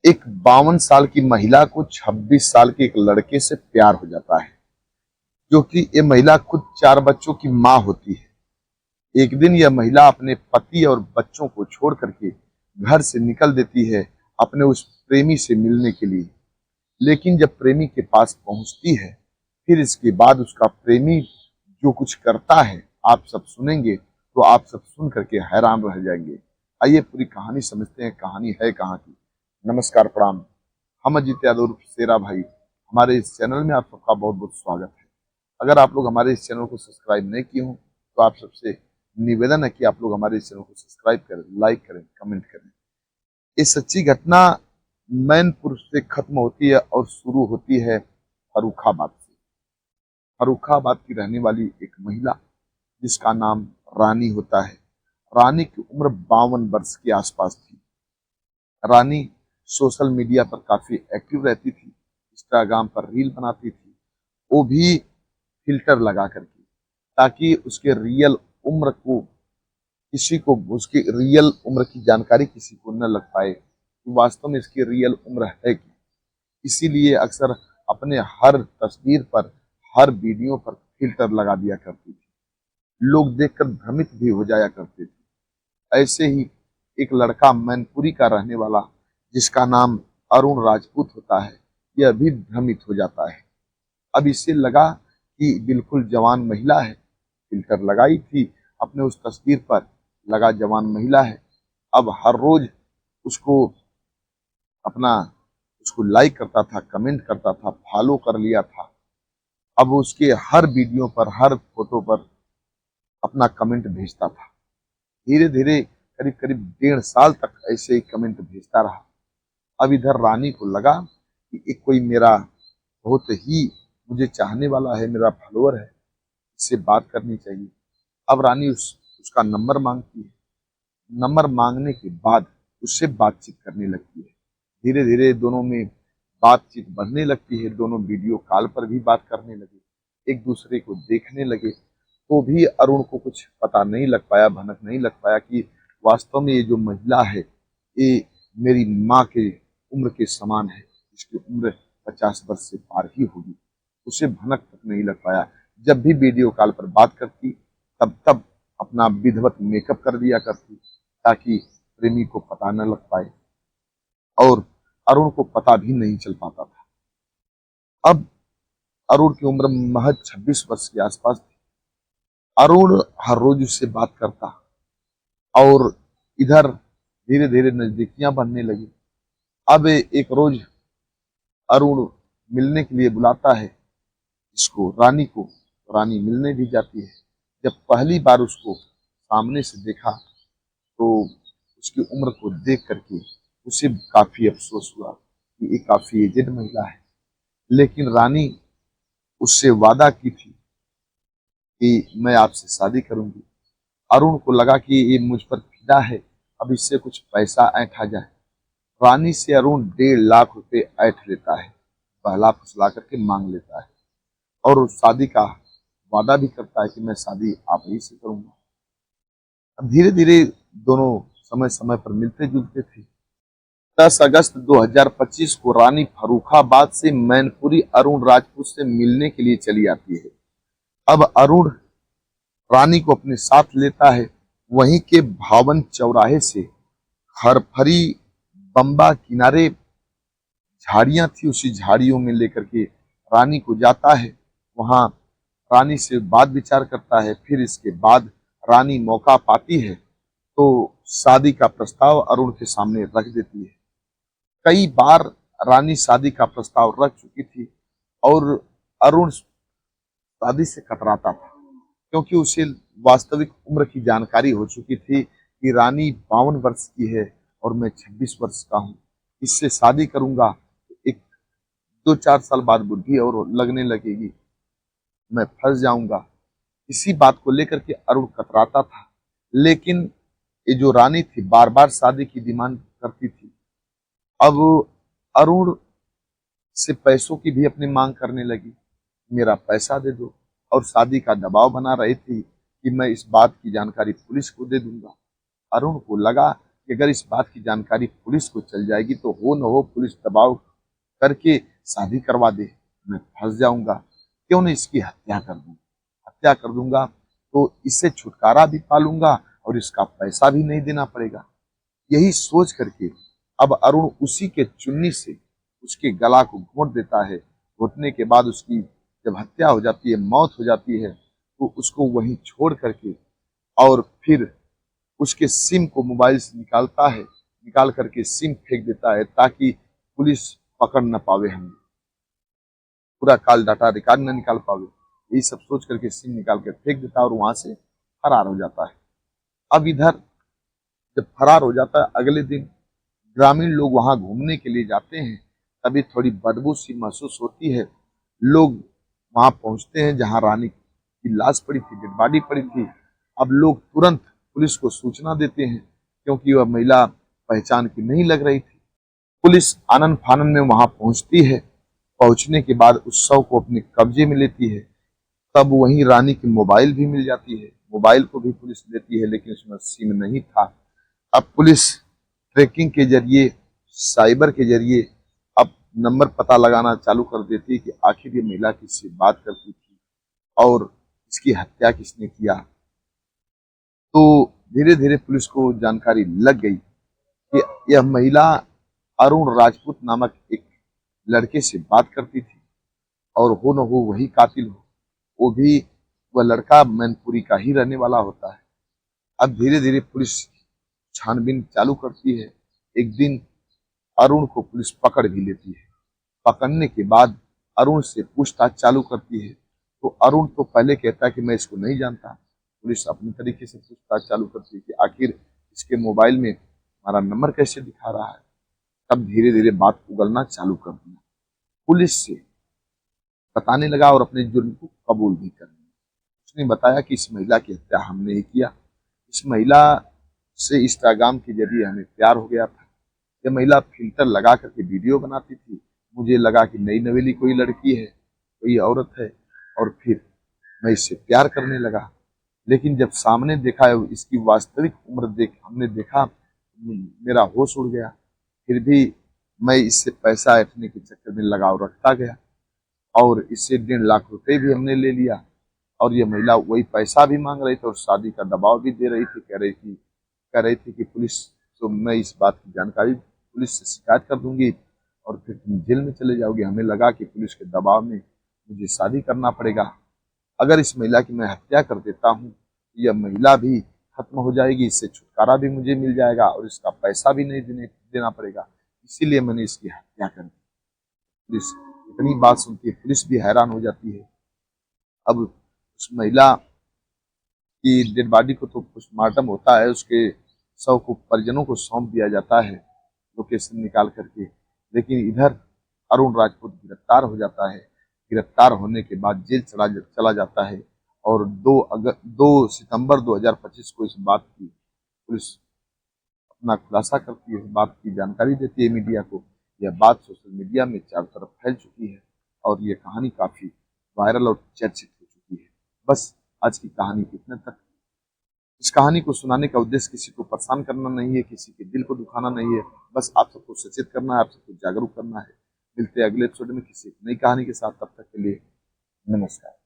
एक 52 साल की महिला को 26 साल के एक लड़के से प्यार हो जाता है, जो कि ये महिला खुद 4 बच्चों की माँ होती है। एक दिन यह महिला अपने पति और बच्चों को छोड़ करके घर से निकल देती है अपने उस प्रेमी से मिलने के लिए। लेकिन जब प्रेमी के पास पहुंचती है, फिर इसके बाद उसका प्रेमी जो कुछ करता है आप सब सुनेंगे तो आप सब सुन करके हैरान रह जाएंगे। आइए पूरी कहानी समझते हैं, कहानी है कहाँ की। नमस्कार, प्रणाम। हम अजीत यादव उर्फ शेरा भाई, हमारे इस चैनल में आप सबका बहुत बहुत स्वागत है। अगर आप लोग हमारे इस चैनल को सब्सक्राइब नहीं किए हों तो आप सबसे निवेदन है कि आप लोग हमारे इस चैनल को सब्सक्राइब करें, लाइक करें, कमेंट करें। ये सच्ची घटना मैनपुर से खत्म होती है और शुरू होती है फर्रुखाबाद से। फर्रुखाबाद की रहने वाली एक महिला जिसका नाम रानी होता है। रानी की उम्र 52 वर्ष के आसपास थी। रानी सोशल मीडिया पर काफी एक्टिव रहती थी, इंस्टाग्राम पर रील बनाती थी, वो भी फिल्टर लगा करके, ताकि उसके रियल उम्र को किसी को उसकी रियल उम्र की जानकारी किसी को न लग पाए कि वास्तव में इसकी रियल उम्र है क्या। इसीलिए अक्सर अपने हर तस्वीर पर, हर वीडियो पर फिल्टर लगा दिया करती थी। लोग देखकर भ्रमित भी हो जाया करते थे। ऐसे ही एक लड़का मैनपुरी का रहने वाला जिसका नाम अरुण राजपूत होता है, यह भी भ्रमित हो जाता है। अब इसे लगा कि बिल्कुल जवान महिला है, फिल्टर लगाई थी अपने उस तस्वीर पर, लगा जवान महिला है। अब हर रोज उसको अपना उसको लाइक करता था, कमेंट करता था, फॉलो कर लिया था। अब उसके हर वीडियो पर, हर फोटो पर अपना कमेंट भेजता था। धीरे धीरे करीब करीब 1.5 साल तक ऐसे ही कमेंट भेजता रहा। अब इधर रानी को लगा कि एक कोई मेरा बहुत ही मुझे चाहने वाला है, मेरा फॉलोअर है, इससे बात करनी चाहिए। अब रानी उसका नंबर मांगती है। नंबर मांगने के बाद उससे बातचीत करने लगती है। धीरे धीरे दोनों में बातचीत बढ़ने लगती है। दोनों वीडियो कॉल पर भी बात करने लगे, एक दूसरे को देखने लगे। तो भी अरुण को कुछ पता नहीं लग पाया, भनक नहीं लग पाया कि वास्तव में ये जो महिला है ये मेरी माँ के उम्र के समान है, इसकी उम्र 50 वर्ष से पार ही होगी। उसे भनक तक नहीं लग पाया। जब भी वीडियो कॉल पर बात करती तब तब अपना विधिवत मेकअप कर दिया करती, ताकि प्रेमी को पता न लग पाए और अरुण को पता भी नहीं चल पाता था। अब अरुण की उम्र महज 26 वर्ष के आसपास थी। अरुण हर रोज उससे बात करता और इधर धीरे धीरे नजदीकियां बनने लगी। अब एक रोज अरुण मिलने के लिए बुलाता है इसको, रानी को। रानी मिलने भी जाती है। जब पहली बार उसको सामने से देखा तो उसकी उम्र को देख करके उसे काफी अफसोस हुआ कि ये काफी एजेड महिला है। लेकिन रानी उससे वादा की थी कि मैं आपसे शादी करूंगी। अरुण को लगा कि ये मुझ पर फिदा है, अब इससे कुछ पैसा ऐंठा जाए। रानी से अरुण 1.5 लाख रुपए ऐंठ लेता है, बहला फुसला करके मांग लेता है और उस शादी का वादा भी करता है कि मैं शादी आप ही से करूंगा। अब धीरे धीरे दोनों समय समय पर मिलते जुलते थे। 10 अगस्त 2025 को रानी फर्रुखाबाद से मैनपुरी अरुण राजपूत से मिलने के लिए चली आती है। अब अरुण रानी को अपने साथ लेता है। वहीं के भावन चौराहे से खरफरी बम्बा किनारे झाड़ियां थी, उसी झाड़ियों में लेकर के रानी को जाता है। वहां रानी से बात विचार करता है। फिर इसके बाद रानी मौका पाती है तो शादी का प्रस्ताव अरुण के सामने रख देती है। कई बार रानी शादी का प्रस्ताव रख चुकी थी और अरुण शादी से कतराता था, क्योंकि उसे वास्तविक उम्र की जानकारी हो चुकी थी कि रानी 52 वर्ष की है और मैं 26 वर्ष का हूँ। इससे शादी करूंगा तो एक 2-4 साल बाद बुद्धि और लगने लगेगी, मैं फंस जाऊंगा। इसी बात को लेकर के अरुण कतराता था। लेकिन ये जो रानी थी बार बार शादी की डिमांड करती थी। अब अरुण से पैसों की भी अपनी मांग करने लगी, मेरा पैसा दे दो, और शादी का दबाव बना रही थी कि मैं इस बात की जानकारी पुलिस को दे दूंगा। अरुण को लगा कि अगर इस बात की जानकारी पुलिस को चल जाएगी तो हो न हो पुलिस दबाव करके शादी करवा दे, मैं फंस जाऊंगा, क्यों न इसकी हत्या कर दूं। हत्या कर दूंगा तो इससे छुटकारा भी पा लूंगा और इसका पैसा भी नहीं देना पड़ेगा। यही सोच करके अब अरुण उसी के चुन्नी से उसके गला को घोंट देता है। घोटने के बाद उसकी जब हत्या हो जाती है, मौत हो जाती है, तो उसको वहीं छोड़ करके और फिर उसके सिम को मोबाइल से निकालता है, निकाल करके सिम फेंक देता है ताकि पुलिस पकड़ न पावे, हमें पूरा कॉल डाटा रिकॉर्ड न निकाल पावे। यही सब सोच करके सिम निकाल कर फेंक देता है और वहां से फरार हो जाता है। अब इधर जब फरार हो जाता है, अगले दिन ग्रामीण लोग वहां घूमने के लिए जाते हैं, तभी थोड़ी बदबू सी महसूस होती है। लोग वहां पहुंचते हैं जहां रानी की लाश पड़ी थी, डेड बॉडी पड़ी थी। अब लोग तुरंत पुलिस को सूचना देते हैं क्योंकि वह महिला पहचान की नहीं लग रही थी। पुलिस आनन फानन में वहां पहुंचती है। पहुंचने के बाद उस शव को अपने कब्जे में लेती है। तब वहीं रानी की मोबाइल भी मिल जाती है। मोबाइल को भी पुलिस लेती है लेकिन उसमें सिम नहीं था। अब पुलिस ट्रैकिंग के जरिए, साइबर के जरिए अब नंबर पता लगाना चालू कर देती है कि आखिर ये महिला किससे बात करती थी और इसकी हत्या किसने किया। तो धीरे धीरे पुलिस को जानकारी लग गई कि यह महिला अरुण राजपूत नामक एक लड़के से बात करती थी और हो न हो वही कातिल हो। वो भी वह लड़का मैनपुरी का ही रहने वाला होता है। अब धीरे धीरे पुलिस छानबीन चालू करती है। एक दिन अरुण को पुलिस पकड़ भी लेती है। पकड़ने के बाद अरुण से पूछताछ चालू करती है तो अरुण तो पहले कहता है कि मैं इसको नहीं जानता। पुलिस अपने तरीके से पूछताछ चालू करती है कि आखिर इसके मोबाइल में हमारा नंबर कैसे दिखा रहा है। तब धीरे धीरे बात उगलना चालू कर दिया। पुलिस से बताने लगा और अपने जुर्म को कबूल भी कर लिया। उसने बताया कि इस महिला की हत्या हमने ही किया। इस महिला से इंस्टाग्राम के जरिए हमें प्यार हो गया था। यह महिला फिल्टर लगा करके वीडियो बनाती थी। मुझे लगा कि नई नवेली कोई लड़की है, कोई औरत है, और फिर मैं इससे प्यार करने लगा। लेकिन जब सामने देखा, इसकी वास्तविक उम्र देख हमने देखा, मेरा होश उड़ गया। फिर भी मैं इससे पैसा ऐंठने के चक्कर में लगाव रखता गया और इससे 1.5 लाख रुपए भी हमने ले लिया। और ये महिला वही पैसा भी मांग रही थी और शादी का दबाव भी दे रही थी। कह रही थी कि पुलिस, तो मैं इस बात की जानकारी पुलिस से शिकायत कर दूंगी और फिर तुम जेल में चले जाओगे। हमें लगा कि पुलिस के दबाव में मुझे शादी करना पड़ेगा। अगर इस महिला की मैं हत्या कर देता हूँ, यह महिला भी खत्म हो जाएगी, इससे छुटकारा भी मुझे मिल जाएगा और इसका पैसा भी नहीं देना पड़ेगा। इसीलिए मैंने इसकी हत्या कर दी। पुलिस इतनी बात सुनती है, पुलिस भी हैरान हो जाती है। अब उस महिला की डेड बॉडी को तो पोस्टमार्टम होता है, उसके शव को परिजनों को सौंप दिया जाता है लोकेशन निकाल करके। लेकिन इधर अरुण राजपूत गिरफ्तार हो जाता है। गिरफ्तार होने के बाद जेल चला जाता है और 2 सितंबर 2025 को इस बात की पुलिस अपना खुलासा करती है, इस बात की जानकारी देती है मीडिया को। यह बात सोशल मीडिया में चारों तरफ फैल चुकी है और यह कहानी काफी वायरल और चर्चित हो चुकी है। बस आज की कहानी इतने तक। इस कहानी को सुनाने का उद्देश्य किसी को परेशान करना नहीं है, किसी के दिल को दुखाना नहीं है। बस आप सबको सचेत करना है, आप सबको जागरूक करना है। मिलते हैं अगले एपिसोड में किसी नई कहानी के साथ। तब तक के लिए नमस्कार।